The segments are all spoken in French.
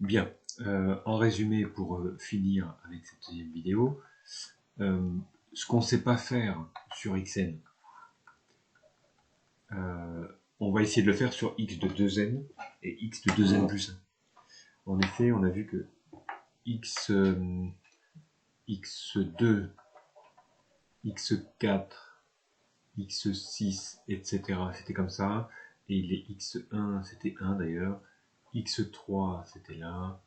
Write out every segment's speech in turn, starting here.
Bien, en résumé, pour finir avec cette deuxième vidéo, ce qu'on ne sait pas faire sur Xn, on va essayer de le faire sur x de 2n et x de 2n plus 1. En effet, on a vu que x2, x4, x6, etc. c'était comme ça, et les x1 c'était 1 d'ailleurs, x3 c'était là,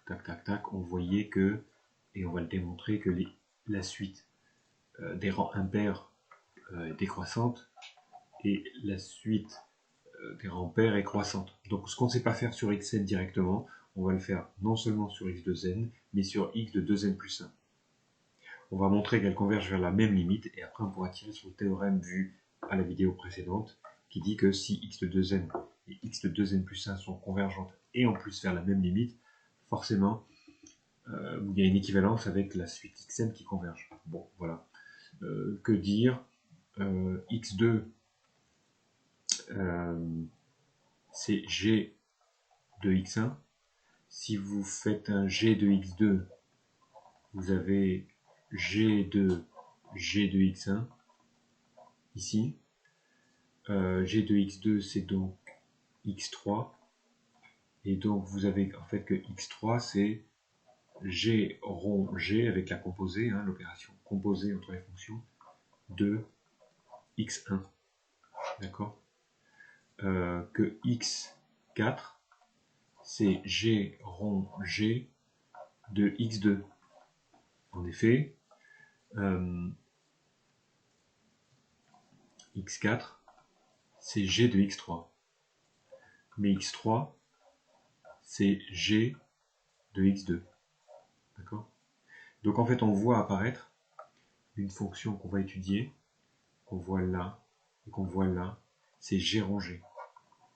tac tac tac, on voyait que, et on va le démontrer, que la suite des rangs impairs est décroissante et la suite des rangs pairs est croissante. Donc ce qu'on ne sait pas faire sur xn directement, on va le faire non seulement sur x de n, mais sur x de 2n plus 1. On va montrer qu'elles convergent vers la même limite, et après on pourra tirer sur le théorème vu à la vidéo précédente, qui dit que si x de 2n et x de 2n plus 1 sont convergentes et en plus vers la même limite, forcément, il y a une équivalence avec la suite xn qui converge. Bon, voilà. Que dire x2, c'est g de x1. Si vous faites un g de x2, vous avez g de x1 ici. G de x2 c'est donc x3, et donc vous avez en fait que x3 c'est g rond g avec la composée, hein, l'opération composée entre les fonctions de x1, d'accord, que x4 c'est g rond g de x2. En effet, x4 c'est g de x3, mais x3 c'est g de x2, d'accord. Donc en fait on voit apparaître une fonction qu'on va étudier, qu'on voit là et qu'on voit là, c'est g rond g,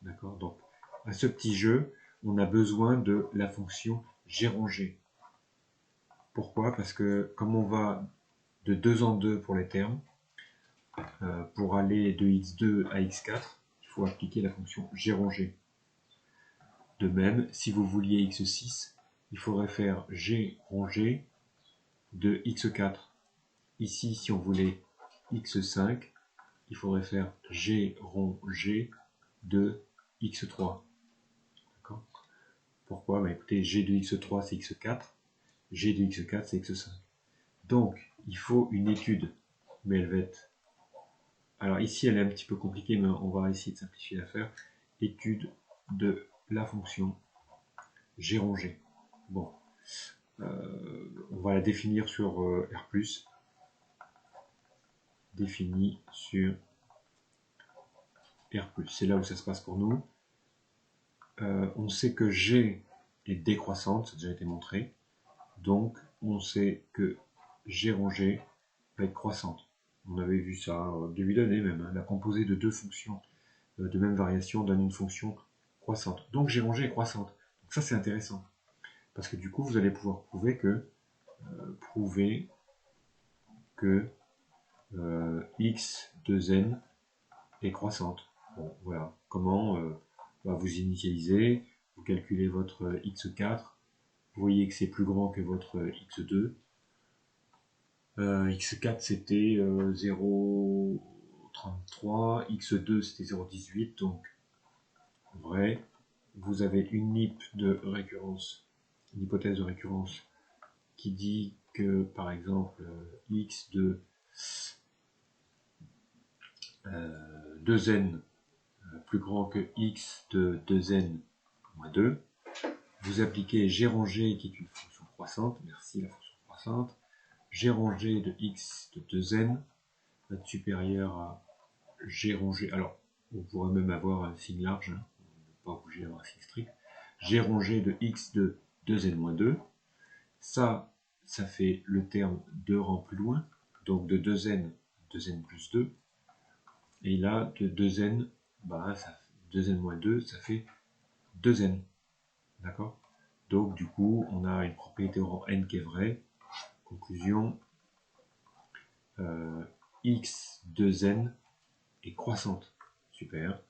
d'accord. Donc à ce petit jeu on a besoin de la fonction g rond g. Pourquoi? Parce que comme on va de 2 en 2 pour les termes, pour aller de x2 à x4, il faut appliquer la fonction g rond g. De même, si vous vouliez x6, il faudrait faire g rond g de x4. Ici, si on voulait x5, il faudrait faire g rond g de x3. D'accord? Pourquoi? Bah, écoutez, g de x3 c'est x4, g de x4 c'est x5. Donc, il faut une étude, mais elle va être... Alors ici, elle est un petit peu compliquée, mais on va essayer de simplifier l'affaire. Étude de la fonction g rond g. Bon, on va la définir sur R+, définie sur R+. C'est là où ça se passe pour nous. On sait que G est décroissante, ça a déjà été montré. Donc, on sait que G rond G va être croissante. On avait vu ça au début d'année même. Hein, la composée de deux fonctions de même variation donne une fonction croissante. Donc, G rond G est croissante. Donc ça, c'est intéressant. Parce que du coup, vous allez pouvoir prouver que x de n est croissante. Bon, voilà. Comment vous initialisez, vous calculez votre x4, vous voyez que c'est plus grand que votre x2. X4 c'était 0,33, x2 c'était 0,18, donc en vrai, vous avez une hypothèse de récurrence qui dit que par exemple x de 2n plus grand que x de 2n moins 2. Vous appliquez g rond g qui est une fonction croissante, merci la fonction croissante, g rond g de x de 2n va être supérieur à g rond g, alors on pourrait même avoir un signe large, hein, on n'est pas obligé d'avoir un signe strict, g rond g de x de 2n moins 2, ça fait le terme 2 rangs plus loin, donc de 2n plus 2, et là de 2n, 2n moins 2, ça fait 2n, d'accord. Donc du coup, on a une propriété au rang n qui est vraie. Conclusion, x 2n est croissante. Super.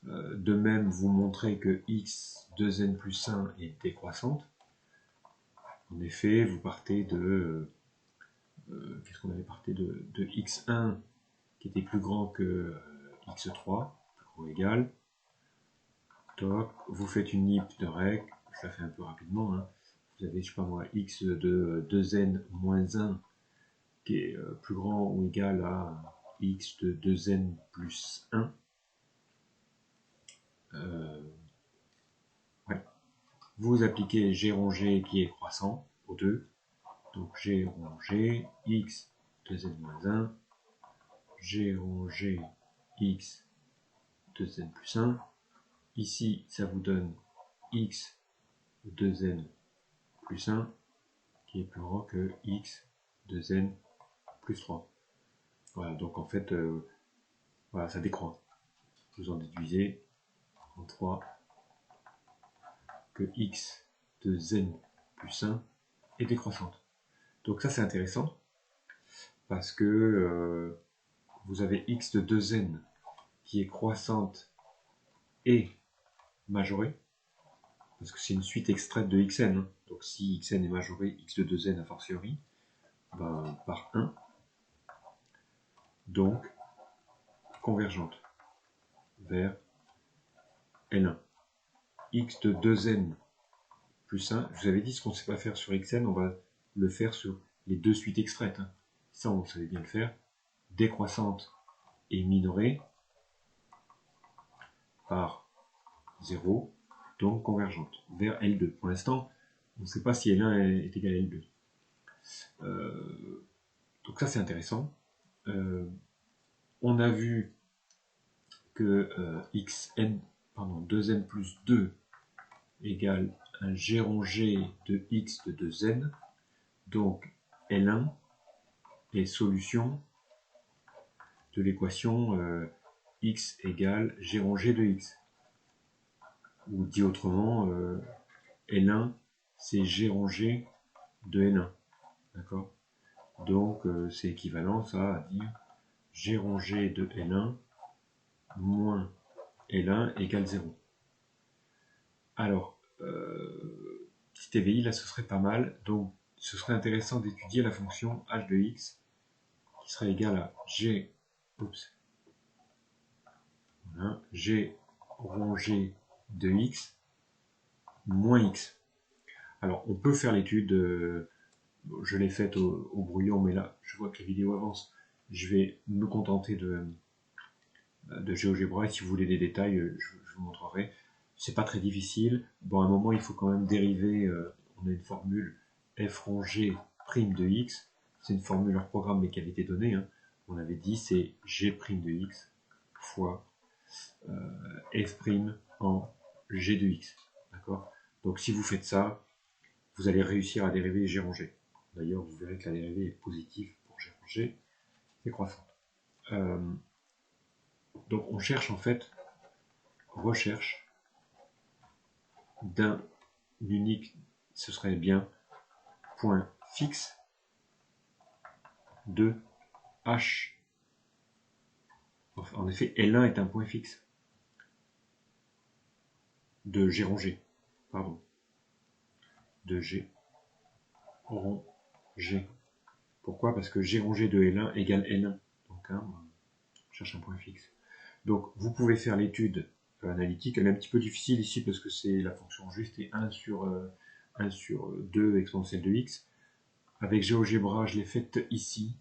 De même, vous montrez que x 2n plus 1 est décroissante. En effet, vous partez de... qu'est-ce qu'on avait parté de x1 qui était plus grand que x3, plus gros ou égal. Toc, vous faites une nip de règle, je la fais un peu rapidement. Hein. Vous avez, je sais pas moi, x de 2n moins 1 qui est plus grand ou égal à x de 2n plus 1. Ouais. Vous appliquez g rongé qui est croissant aux deux. Donc g rongé x 2n moins 1, g rongé x 2n plus 1. Ici, ça vous donne x 2n plus 1 qui est plus grand que x 2n plus 3. Voilà, donc en fait, voilà, ça décroît. Vous en déduisez en 3 que x de n plus 1 est décroissante. Donc ça c'est intéressant parce que vous avez x de 2n qui est croissante et majorée, parce que c'est une suite extraite de xn. Hein. Donc si xn est majoré, x de 2n a fortiori, ben, par 1, donc convergente vers L1. X de 2n plus 1, je vous avais dit ce qu'on ne sait pas faire sur xn, on va le faire sur les deux suites extraites. Hein. Ça, on savait bien le faire. Décroissante et minorée par 0, donc convergente vers L2. Pour l'instant, on ne sait pas si L1 est égal à L2. Donc ça, c'est intéressant. On a vu que xn, pardon, 2n plus 2 égale un g rongé de x de 2n. Donc L1 est solution de l'équation x égale g rongé de x. Ou dit autrement, L1 c'est g rongé de L1. D'accord? Donc c'est équivalent ça à dire g rongé de L1 moins L1 égale 0. Alors, petit TVI, là ce serait pas mal. Donc ce serait intéressant d'étudier la fonction h de x qui serait égale à g, voilà, g rongé de x moins x. Alors on peut faire l'étude, je l'ai faite au brouillon, mais là je vois que la vidéo avance. Je vais me contenter de GeoGebra, et si vous voulez des détails, je vous montrerai. C'est pas très difficile. Bon, à un moment, il faut quand même dériver. On a une formule f rongé prime de x. C'est une formule hors programme, mais qui avait été donnée. Hein. On avait dit c'est g prime de x fois f prime en g de x. D'accord? Donc, si vous faites ça, vous allez réussir à dériver g rongé. D'ailleurs, vous verrez que la dérivée est positive pour g rongé. C'est croissante. Donc, on cherche en fait recherche d'un unique, ce serait bien point fixe de H. En effet, L1 est un point fixe de G rongé, pardon, de G rongé. Pourquoi? Parce que G rongé de L1 égale L1. Donc, hein, on cherche un point fixe. Donc, vous pouvez faire l'étude analytique. Elle est un petit peu difficile ici parce que c'est la fonction juste et 1 sur 2 exponentielle de x. Avec GeoGebra, je l'ai faite ici.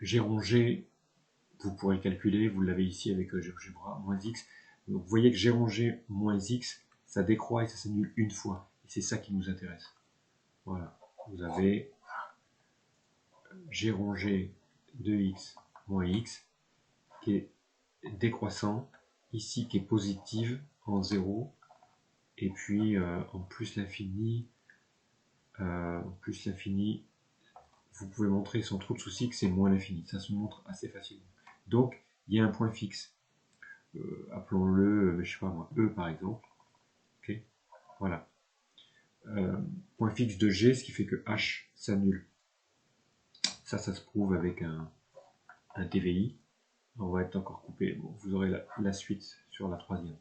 G rongé, vous pourrez calculer, vous l'avez ici avec GeoGebra, moins x. Donc, vous voyez que G rongé moins x, ça décroît et ça s'annule une fois. Et c'est ça qui nous intéresse. Voilà. Vous avez G rongé de x moins x qui est décroissant, ici qui est positive en 0, et puis en plus l'infini, vous pouvez montrer sans trop de soucis que c'est moins l'infini. Ça se montre assez facilement. Donc, il y a un point fixe. Appelons-le, je sais pas moi, E par exemple. Okay. Voilà. Point fixe de G, ce qui fait que H s'annule. Ça se prouve avec un TVI. On va être encore coupé. Bon, vous aurez la suite sur la troisième.